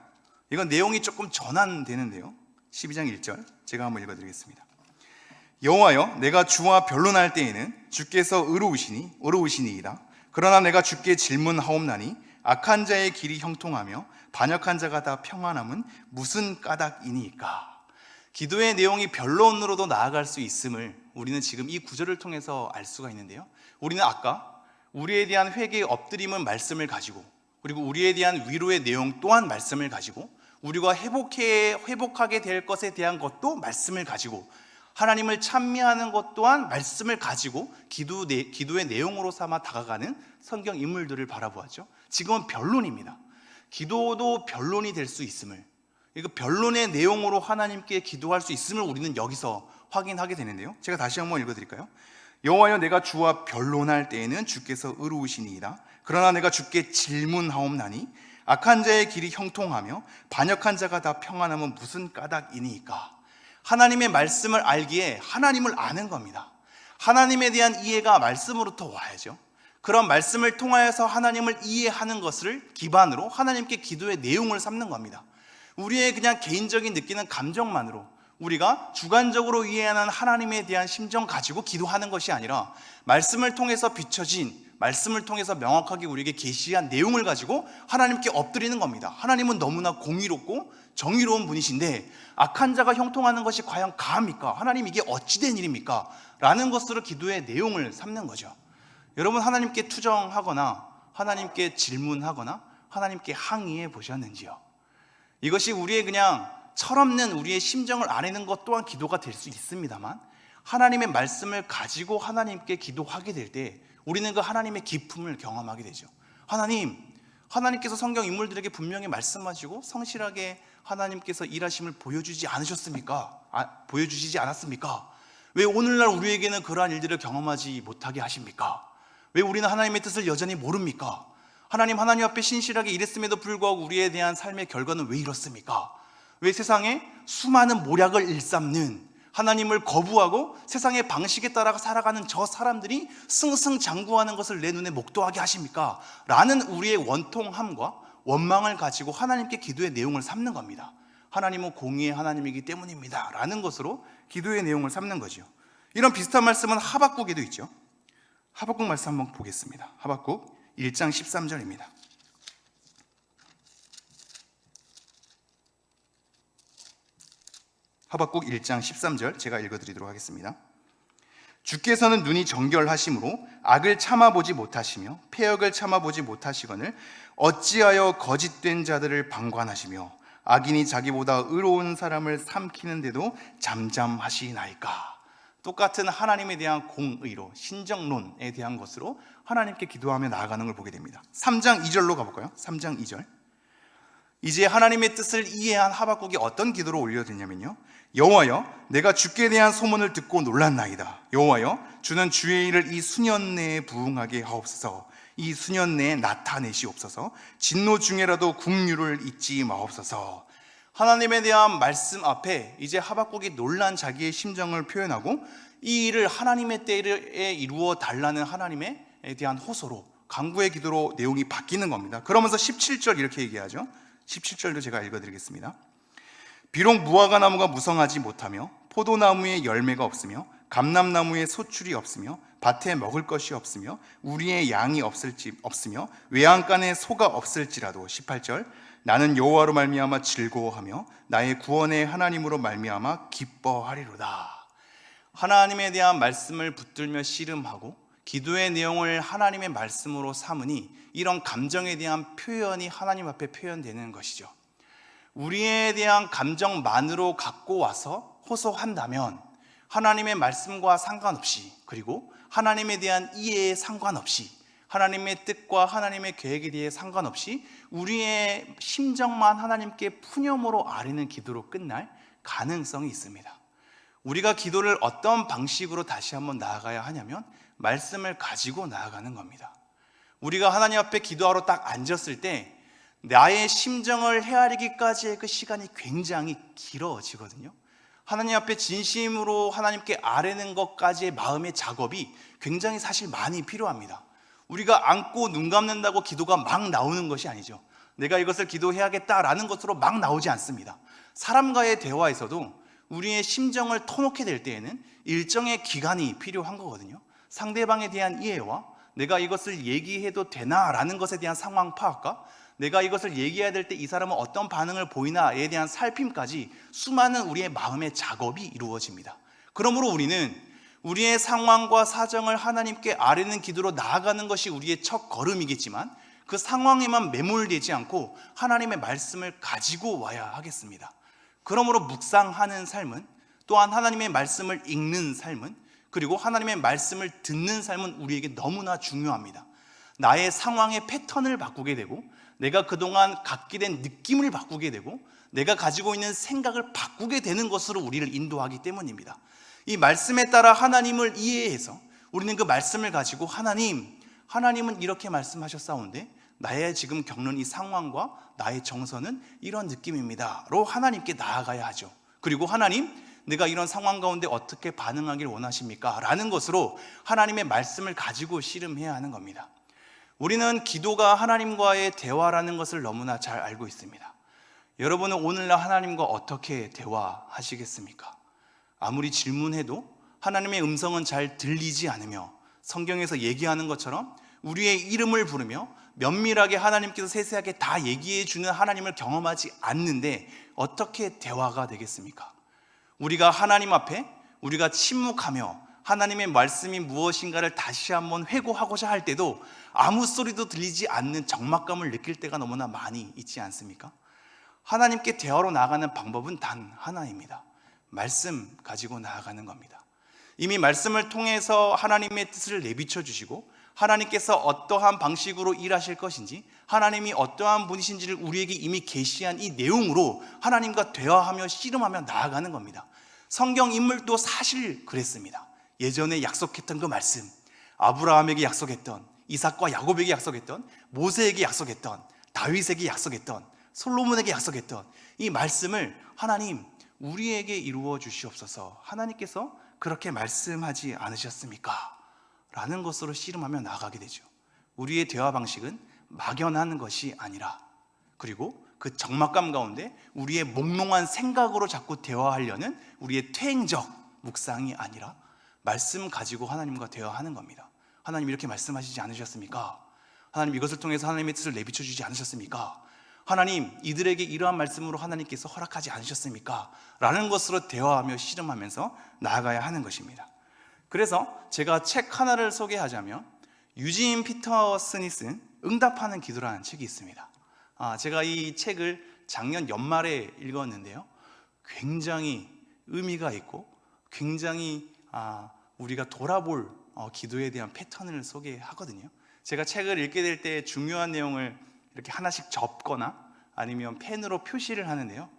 이건 내용이 조금 전환되는데요, 12장 1절 제가 한번 읽어드리겠습니다. 여호와여, 내가 주와 변론할 때에는 주께서 의로우시니이다. 그러나 내가 주께 질문하옵나니 악한 자의 길이 형통하며 반역한 자가 다 평안함은 무슨 까닭이니까. 기도의 내용이 변론으로도 나아갈 수 있음을 우리는 지금 이 구절을 통해서 알 수가 있는데요, 우리는 아까 우리에 대한 회개의 엎드림은 말씀을 가지고, 그리고 우리에 대한 위로의 내용 또한 말씀을 가지고, 우리가 회복하게 될 것에 대한 것도 말씀을 가지고, 하나님을 찬미하는 것 또한 말씀을 가지고 기도의 내용으로 삼아 다가가는 성경 인물들을 바라보았죠. 지금은 변론입니다. 기도도 변론이 될 수 있음을, 이거 변론의 내용으로 하나님께 기도할 수 있음을 우리는 여기서 확인하게 되는데요, 제가 다시 한번 읽어드릴까요? 여호와여, 내가 주와 변론할 때에는 주께서 의로우시니이다. 그러나 내가 주께 질문하옵나니 악한 자의 길이 형통하며 반역한 자가 다 평안함은 무슨 까닭이니이까. 하나님의 말씀을 알기에 하나님을 아는 겁니다. 하나님에 대한 이해가 말씀으로부터 와야죠. 그런 말씀을 통하여서 하나님을 이해하는 것을 기반으로 하나님께 기도의 내용을 삼는 겁니다. 우리의 그냥 개인적인 느끼는 감정만으로 우리가 주관적으로 이해하는 하나님에 대한 심정 가지고 기도하는 것이 아니라 말씀을 통해서 비춰진, 말씀을 통해서 명확하게 우리에게 계시한 내용을 가지고 하나님께 엎드리는 겁니다. 하나님은 너무나 공의롭고 정의로운 분이신데 악한 자가 형통하는 것이 과연 가합니까? 하나님, 이게 어찌된 일입니까? 라는 것으로 기도의 내용을 삼는 거죠. 여러분, 하나님께 투정하거나 하나님께 질문하거나 하나님께 항의해 보셨는지요? 이것이 우리의 그냥 철없는 우리의 심정을 아내는 것 또한 기도가 될 수 있습니다만, 하나님의 말씀을 가지고 하나님께 기도하게 될 때 우리는 그 하나님의 기품을 경험하게 되죠. 하나님께서 성경 인물들에게 분명히 말씀하시고 성실하게 하나님께서 일하심을 보여주지 않으셨습니까? 보여주시지 않았습니까? 왜 오늘날 우리에게는 그러한 일들을 경험하지 못하게 하십니까? 왜 우리는 하나님의 뜻을 여전히 모릅니까? 하나님 앞에 신실하게 일했음에도 불구하고 우리에 대한 삶의 결과는 왜 이렇습니까? 왜 세상에 수많은 모략을 일삼는, 하나님을 거부하고 세상의 방식에 따라 살아가는 저 사람들이 승승장구하는 것을 내 눈에 목도하게 하십니까? 라는 우리의 원통함과 원망을 가지고 하나님께 기도의 내용을 삼는 겁니다. 하나님은 공의의 하나님이기 때문입니다 라는 것으로 기도의 내용을 삼는 거죠. 이런 비슷한 말씀은 하박국에도 있죠. 하박국 말씀 한번 보겠습니다. 하박국 1장 13절입니다. 하박국 1장 13절 제가 읽어드리도록 하겠습니다. 주께서는 눈이 정결하심으로 악을 참아보지 못하시며 패역을 참아보지 못하시거늘 어찌하여 거짓된 자들을 방관하시며 악인이 자기보다 의로운 사람을 삼키는데도 잠잠하시나이까. 똑같은 하나님에 대한 공의로, 신정론에 대한 것으로 하나님께 기도하며 나아가는 걸 보게 됩니다. 3장 2절로 가볼까요? 3장 2절. 이제 하나님의 뜻을 이해한 하박국이 어떤 기도를 올려드냐면요, 여호와여, 내가 주께 대한 소문을 듣고 놀랐나이다. 여호와여, 주는 주의 일을 이 수년 내에 부응하게 하옵소서. 이 수년 내에 나타내시옵소서. 진노 중에라도 국류를 잊지 마옵소서. 하나님에 대한 말씀 앞에 이제 하박국이 놀란 자기의 심정을 표현하고 이 일을 하나님의 때에 이루어 달라는 하나님에 대한 호소로, 간구의 기도로 내용이 바뀌는 겁니다. 그러면서 17절 이렇게 얘기하죠. 17절도 제가 읽어드리겠습니다. 비록 무화과 나무가 무성하지 못하며 포도나무에 열매가 없으며 감람나무에 소출이 없으며 밭에 먹을 것이 없으며 우리의 양이 없으며 외양간에 소가 없을지라도 18절 나는 여호와로 말미암아 즐거워하며 나의 구원의 하나님으로 말미암아 기뻐하리로다. 하나님에 대한 말씀을 붙들며 씨름하고 기도의 내용을 하나님의 말씀으로 삼으니 이런 감정에 대한 표현이 하나님 앞에 표현되는 것이죠. 우리에 대한 감정만으로 갖고 와서 호소한다면 하나님의 말씀과 상관없이, 그리고 하나님에 대한 이해에 상관없이, 하나님의 뜻과 하나님의 계획에 대해 상관없이 우리의 심정만 하나님께 푸념으로 아뢰는 기도로 끝날 가능성이 있습니다. 우리가 기도를 어떤 방식으로 다시 한번 나아가야 하냐면 말씀을 가지고 나아가는 겁니다. 우리가 하나님 앞에 기도하러 딱 앉았을 때 나의 심정을 헤아리기까지의 그 시간이 굉장히 길어지거든요. 하나님 앞에 진심으로 하나님께 아뢰는 것까지의 마음의 작업이 굉장히 사실 많이 필요합니다. 우리가 앉고 눈 감는다고 기도가 막 나오는 것이 아니죠. 내가 이것을 기도해야겠다라는 것으로 막 나오지 않습니다. 사람과의 대화에서도 우리의 심정을 터놓게 될 때에는 일정의 기간이 필요한 거거든요. 상대방에 대한 이해와 내가 이것을 얘기해도 되나라는 것에 대한 상황 파악과 내가 이것을 얘기해야 될 때 이 사람은 어떤 반응을 보이나에 대한 살핌까지 수많은 우리의 마음의 작업이 이루어집니다. 그러므로 우리는 우리의 상황과 사정을 하나님께 아뢰는 기도로 나아가는 것이 우리의 첫 걸음이겠지만 그 상황에만 매몰되지 않고 하나님의 말씀을 가지고 와야 하겠습니다. 그러므로 묵상하는 삶은, 또한 하나님의 말씀을 읽는 삶은, 그리고 하나님의 말씀을 듣는 삶은 우리에게 너무나 중요합니다. 나의 상황의 패턴을 바꾸게 되고 내가 그동안 갖게 된 느낌을 바꾸게 되고 내가 가지고 있는 생각을 바꾸게 되는 것으로 우리를 인도하기 때문입니다. 이 말씀에 따라 하나님을 이해해서 우리는 그 말씀을 가지고 하나님은 이렇게 말씀하셨사온데 나의 지금 겪는 이 상황과 나의 정서는 이런 느낌입니다로 하나님께 나아가야 하죠. 그리고 하나님, 내가 이런 상황 가운데 어떻게 반응하길 원하십니까? 라는 것으로 하나님의 말씀을 가지고 씨름해야 하는 겁니다. 우리는 기도가 하나님과의 대화라는 것을 너무나 잘 알고 있습니다. 여러분은 오늘날 하나님과 어떻게 대화하시겠습니까? 아무리 질문해도 하나님의 음성은 잘 들리지 않으며 성경에서 얘기하는 것처럼 우리의 이름을 부르며 면밀하게 하나님께서 세세하게 다 얘기해 주는 하나님을 경험하지 않는데 어떻게 대화가 되겠습니까? 우리가 하나님 앞에 우리가 침묵하며 하나님의 말씀이 무엇인가를 다시 한번 회고하고자 할 때도 아무 소리도 들리지 않는 적막감을 느낄 때가 너무나 많이 있지 않습니까? 하나님께 대화로 나아가는 방법은 단 하나입니다. 말씀 가지고 나아가는 겁니다. 이미 말씀을 통해서 하나님의 뜻을 내비쳐 주시고 하나님께서 어떠한 방식으로 일하실 것인지 하나님이 어떠한 분이신지를 우리에게 이미 계시한 이 내용으로 하나님과 대화하며 씨름하며 나아가는 겁니다. 성경 인물도 사실 그랬습니다. 예전에 약속했던 그 말씀, 아브라함에게 약속했던, 이삭과 야곱에게 약속했던, 모세에게 약속했던, 다윗에게 약속했던, 솔로몬에게 약속했던 이 말씀을 하나님 우리에게 이루어 주시옵소서. 하나님께서 그렇게 말씀하지 않으셨습니까? 라는 것으로 씨름하며 나아가게 되죠. 우리의 대화 방식은 막연한 것이 아니라, 그리고 그 적막감 가운데 우리의 몽롱한 생각으로 자꾸 대화하려는 우리의 퇴행적 묵상이 아니라 말씀 가지고 하나님과 대화하는 겁니다. 하나님 이렇게 말씀하시지 않으셨습니까? 하나님 이것을 통해서 하나님의 뜻을 내비쳐 주지 않으셨습니까? 하나님 이들에게 이러한 말씀으로 하나님께서 허락하지 않으셨습니까? 라는 것으로 대화하며 씨름하면서 나아가야 하는 것입니다. 그래서 제가 책 하나를 소개하자면 유진 피터슨이 쓴 응답하는 기도라는 책이 있습니다. 제가 이 책을 작년 연말에 읽었는데요, 굉장히 의미가 있고 굉장히 우리가 돌아볼 기도에 대한 패턴을 소개하거든요. 제가 책을 읽게 될 때 중요한 내용을 이렇게 하나씩 접거나 아니면 펜으로 표시를 하는데요,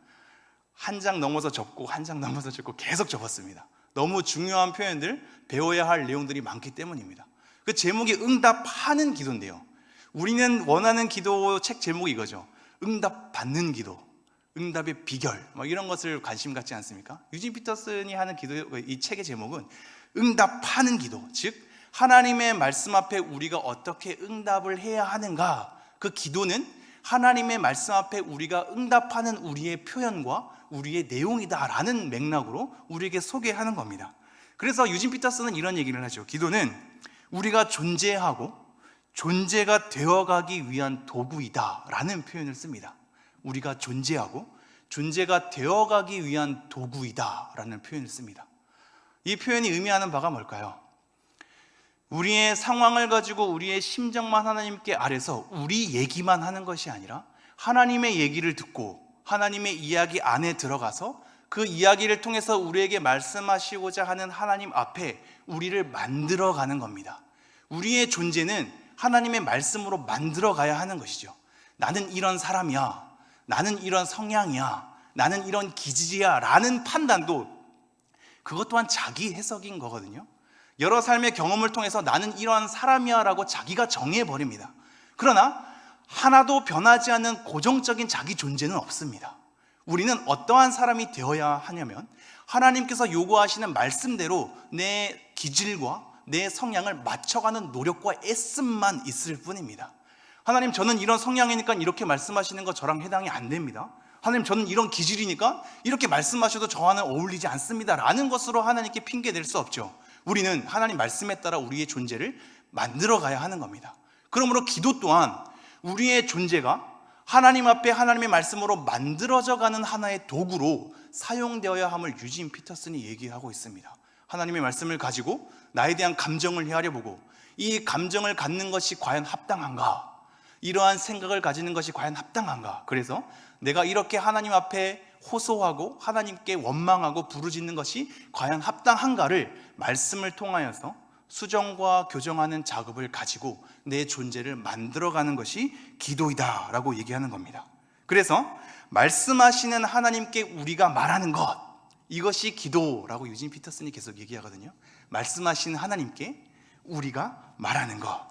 한 장 넘어서 접고 한 장 넘어서 접고 계속 접었습니다. 너무 중요한 표현들, 배워야 할 내용들이 많기 때문입니다. 그 제목이 응답하는 기도인데요, 우리는 원하는 기도 책 제목이 이거죠. 응답 받는 기도, 응답의 비결, 이런 것을 관심 갖지 않습니까? 유진 피터슨이 하는 기도, 이 책의 제목은 응답하는 기도, 즉 하나님의 말씀 앞에 우리가 어떻게 응답을 해야 하는가, 그 기도는 하나님의 말씀 앞에 우리가 응답하는 우리의 표현과 우리의 내용이다라는 맥락으로 우리에게 소개하는 겁니다. 그래서 유진 피터슨은 이런 얘기를 하죠. 기도는 우리가 존재하고 존재가 되어가기 위한 도구이다 라는 표현을 씁니다. 우리가 존재하고 존재가 되어가기 위한 도구이다 라는 표현을 씁니다. 이 표현이 의미하는 바가 뭘까요? 우리의 상황을 가지고 우리의 심정만 하나님께 아뢰서 우리 얘기만 하는 것이 아니라 하나님의 얘기를 듣고 하나님의 이야기 안에 들어가서 그 이야기를 통해서 우리에게 말씀하시고자 하는 하나님 앞에 우리를 만들어가는 겁니다. 우리의 존재는 하나님의 말씀으로 만들어가야 하는 것이죠. 나는 이런 사람이야, 나는 이런 성향이야, 나는 이런 기질이야 라는 판단도 그것 또한 자기 해석인 거거든요. 여러 삶의 경험을 통해서 나는 이러한 사람이야 라고 자기가 정해버립니다. 그러나 하나도 변하지 않는 고정적인 자기 존재는 없습니다. 우리는 어떠한 사람이 되어야 하냐면 하나님께서 요구하시는 말씀대로 내 기질과 내 성향을 맞춰가는 노력과 애씀만 있을 뿐입니다. 하나님, 저는 이런 성향이니까 이렇게 말씀하시는 거 저랑 해당이 안 됩니다. 하나님, 저는 이런 기질이니까 이렇게 말씀하셔도 저와는 어울리지 않습니다 라는 것으로 하나님께 핑계 댈 수 없죠. 우리는 하나님 말씀에 따라 우리의 존재를 만들어 가야 하는 겁니다. 그러므로 기도 또한 우리의 존재가 하나님 앞에 하나님의 말씀으로 만들어져 가는 하나의 도구로 사용되어야 함을 유진 피터슨이 얘기하고 있습니다. 하나님의 말씀을 가지고 나에 대한 감정을 헤아려보고 이 감정을 갖는 것이 과연 합당한가? 이러한 생각을 가지는 것이 과연 합당한가? 그래서 내가 이렇게 하나님 앞에 호소하고 하나님께 원망하고 부르짖는 것이 과연 합당한가를 말씀을 통하여서 수정과 교정하는 작업을 가지고 내 존재를 만들어가는 것이 기도이다 라고 얘기하는 겁니다. 그래서 말씀하시는 하나님께 우리가 말하는 것, 이것이 기도라고 유진 피터슨이 계속 얘기하거든요. 말씀하시는 하나님께 우리가 말하는 것.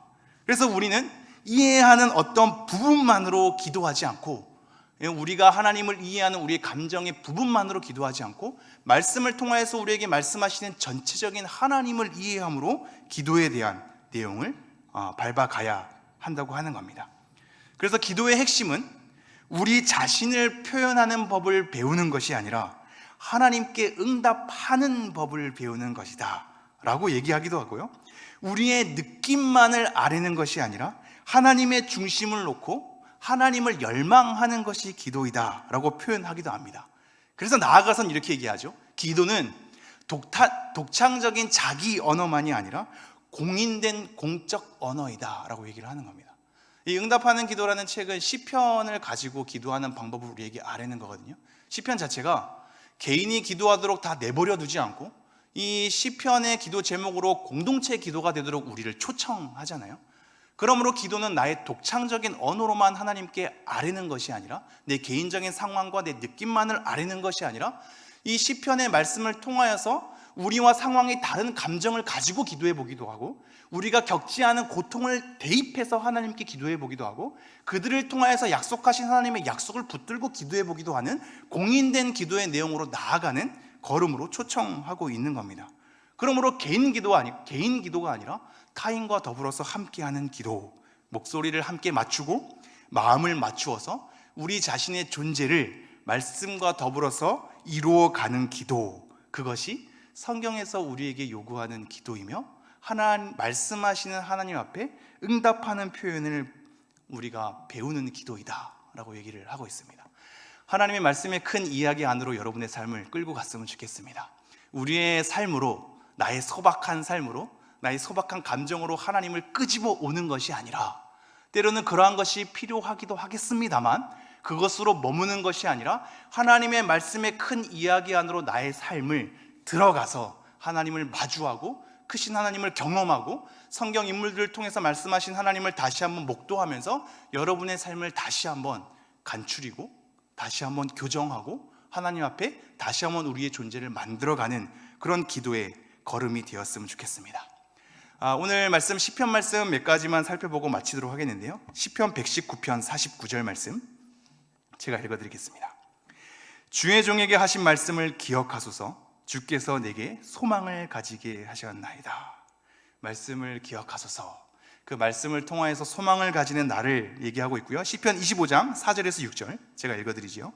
그래서 우리는 이해하는 어떤 부분만으로 기도하지 않고, 우리가 하나님을 이해하는 우리의 감정의 부분만으로 기도하지 않고, 말씀을 통하여서 우리에게 말씀하시는 전체적인 하나님을 이해함으로 기도에 대한 내용을 밟아가야 한다고 하는 겁니다. 그래서 기도의 핵심은 우리 자신을 표현하는 법을 배우는 것이 아니라 하나님께 응답하는 법을 배우는 것이다 라고 얘기하기도 하고요, 우리의 느낌만을 아뢰는 것이 아니라 하나님의 중심을 놓고 하나님을 열망하는 것이 기도이다 라고 표현하기도 합니다. 그래서 나아가선 이렇게 얘기하죠. 기도는 독창적인 자기 언어만이 아니라 공인된 공적 언어이다 라고 얘기를 하는 겁니다. 이 응답하는 기도라는 책은 시편을 가지고 기도하는 방법을 우리에게 아뢰는 거거든요. 시편 자체가 개인이 기도하도록 다 내버려 두지 않고 이 시편의 기도 제목으로 공동체 기도가 되도록 우리를 초청하잖아요. 그러므로 기도는 나의 독창적인 언어로만 하나님께 아뢰는 것이 아니라, 내 개인적인 상황과 내 느낌만을 아뢰는 것이 아니라, 이 시편의 말씀을 통하여서 우리와 상황이 다른 감정을 가지고 기도해 보기도 하고, 우리가 겪지 않은 고통을 대입해서 하나님께 기도해 보기도 하고, 그들을 통하여서 약속하신 하나님의 약속을 붙들고 기도해 보기도 하는 공인된 기도의 내용으로 나아가는 걸음으로 초청하고 있는 겁니다. 그러므로 개인 기도가 아니라 타인과 더불어서 함께하는 기도, 목소리를 함께 맞추고 마음을 맞추어서 우리 자신의 존재를 말씀과 더불어서 이루어가는 기도, 그것이 성경에서 우리에게 요구하는 기도이며 말씀하시는 하나님 앞에 응답하는 표현을 우리가 배우는 기도이다 라고 얘기를 하고 있습니다. 하나님의 말씀의 큰 이야기 안으로 여러분의 삶을 끌고 갔으면 좋겠습니다. 우리의 삶으로, 나의 소박한 삶으로, 나의 소박한 감정으로 하나님을 끄집어 오는 것이 아니라, 때로는 그러한 것이 필요하기도 하겠습니다만 그것으로 머무는 것이 아니라 하나님의 말씀의 큰 이야기 안으로 나의 삶을 들어가서 하나님을 마주하고 크신 하나님을 경험하고 성경 인물들을 통해서 말씀하신 하나님을 다시 한번 목도하면서 여러분의 삶을 다시 한번 간추리고 다시 한번 교정하고 하나님 앞에 다시 한번 우리의 존재를 만들어가는 그런 기도의 걸음이 되었으면 좋겠습니다. 오늘 말씀 시편 말씀 몇 가지만 살펴보고 마치도록 하겠는데요, 시편 119편 49절 말씀 제가 읽어드리겠습니다. 주의 종에게 하신 말씀을 기억하소서. 주께서 내게 소망을 가지게 하셨나이다. 말씀을 기억하소서. 그 말씀을 통하여서 소망을 가지는 나를 얘기하고 있고요, 시편 25장 4절에서 6절 제가 읽어드리지요.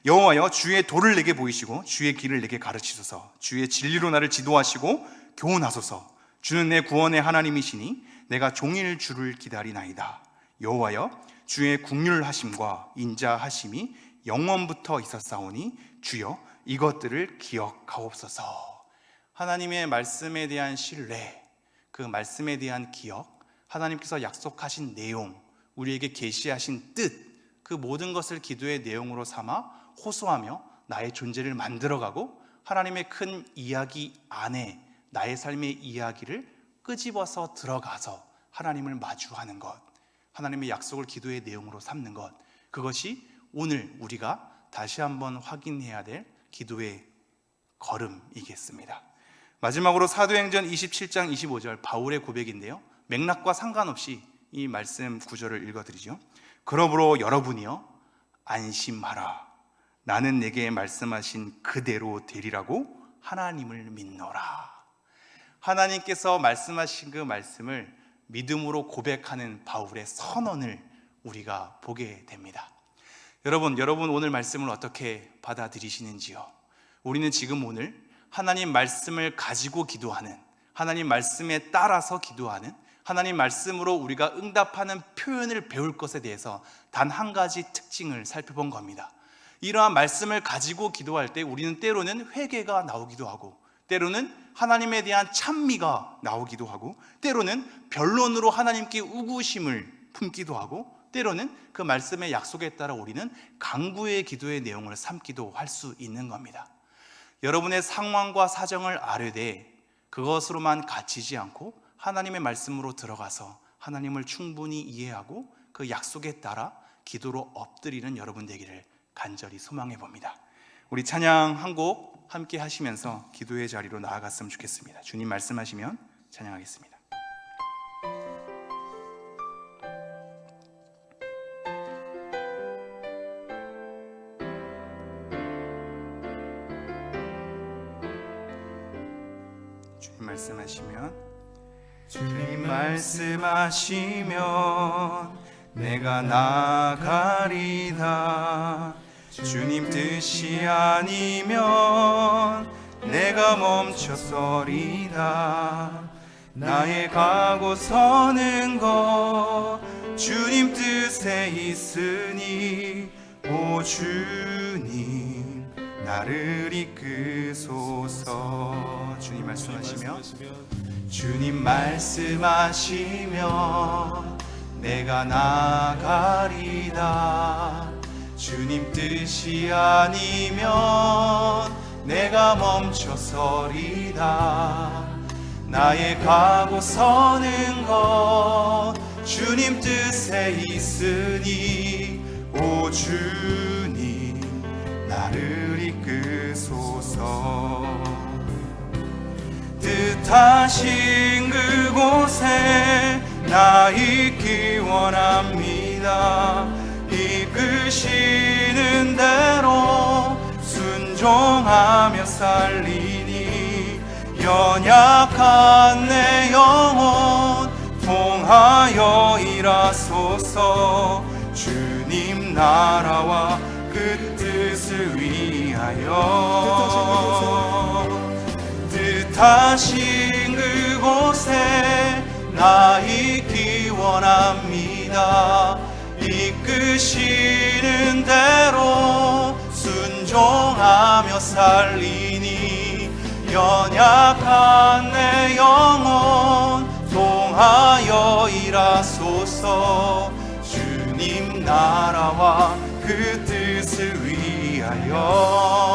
여호와여, 주의 도를 내게 보이시고 주의 길을 내게 가르치소서. 주의 진리로 나를 지도하시고 교훈하소서. 주는 내 구원의 하나님이시니 내가 종일 주를 기다리나이다. 여호와여, 주의 국률하심과 인자하심이 영원부터 있었사오니 주여 이것들을 기억하옵소서. 하나님의 말씀에 대한 신뢰, 그 말씀에 대한 기억, 하나님께서 약속하신 내용, 우리에게 계시하신 뜻, 그 모든 것을 기도의 내용으로 삼아 호소하며 나의 존재를 만들어가고 하나님의 큰 이야기 안에 나의 삶의 이야기를 끄집어서 들어가서 하나님을 마주하는 것, 하나님의 약속을 기도의 내용으로 삼는 것, 그것이 오늘 우리가 다시 한번 확인해야 될 기도의 걸음이겠습니다. 마지막으로 사도행전 27장 25절 바울의 고백인데요, 맥락과 상관없이 이 말씀 구절을 읽어드리죠. 그러므로 여러분이여 안심하라. 나는 내게 말씀하신 그대로 되리라고 하나님을 믿노라. 하나님께서 말씀하신 그 말씀을 믿음으로 고백하는 바울의 선언을 우리가 보게 됩니다. 여러분 오늘 말씀을 어떻게 받아들이시는지요? 우리는 지금 오늘 하나님 말씀을 가지고 기도하는, 하나님 말씀에 따라서 기도하는, 하나님 말씀으로 우리가 응답하는 표현을 배울 것에 대해서 단 한 가지 특징을 살펴본 겁니다. 이러한 말씀을 가지고 기도할 때 우리는 때로는 회개가 나오기도 하고, 때로는 하나님에 대한 찬미가 나오기도 하고, 때로는 변론으로 하나님께 우구심을 품기도 하고, 때로는 그 말씀의 약속에 따라 우리는 간구의 기도의 내용을 삼기도 할 수 있는 겁니다. 여러분의 상황과 사정을 아뢰되 그것으로만 갇히지 않고 하나님의 말씀으로 들어가서 하나님을 충분히 이해하고 그 약속에 따라 기도로 엎드리는 여러분 되기를 간절히 소망해 봅니다. 우리 찬양 한 곡 함께 하시면서 기도의 자리로 나아갔으면 좋겠습니다. 주님 말씀하시면 찬양하겠습니다. 주님 말씀하시면 내가 나가리다. 주님 뜻이 아니면 내가 멈춰서리다. 나의 가고 서는 것 주님 뜻에 있으니 오 주님 나를 이끄소서. 주님 말씀하시면 내가 나가리다. 주님 뜻이 아니면 내가 멈춰서리다. 나의 가고 서는 것 주님 뜻에 있으니 오 주님 나를 이끄소서. 뜻하신 그곳에 나 있기 원합니다. 이끄시는 대로 순종하며 살리니 연약한 내 영혼 통하여 일하소서. 주님 나라와 그 뜻을 위하여 뜻하신 그곳에 나 있기 원합니다. 이끄시는 대로 순종하며 살리니 연약한 내 영혼 통하여 일하소서. 주님 나라와 그 뜻을 위하여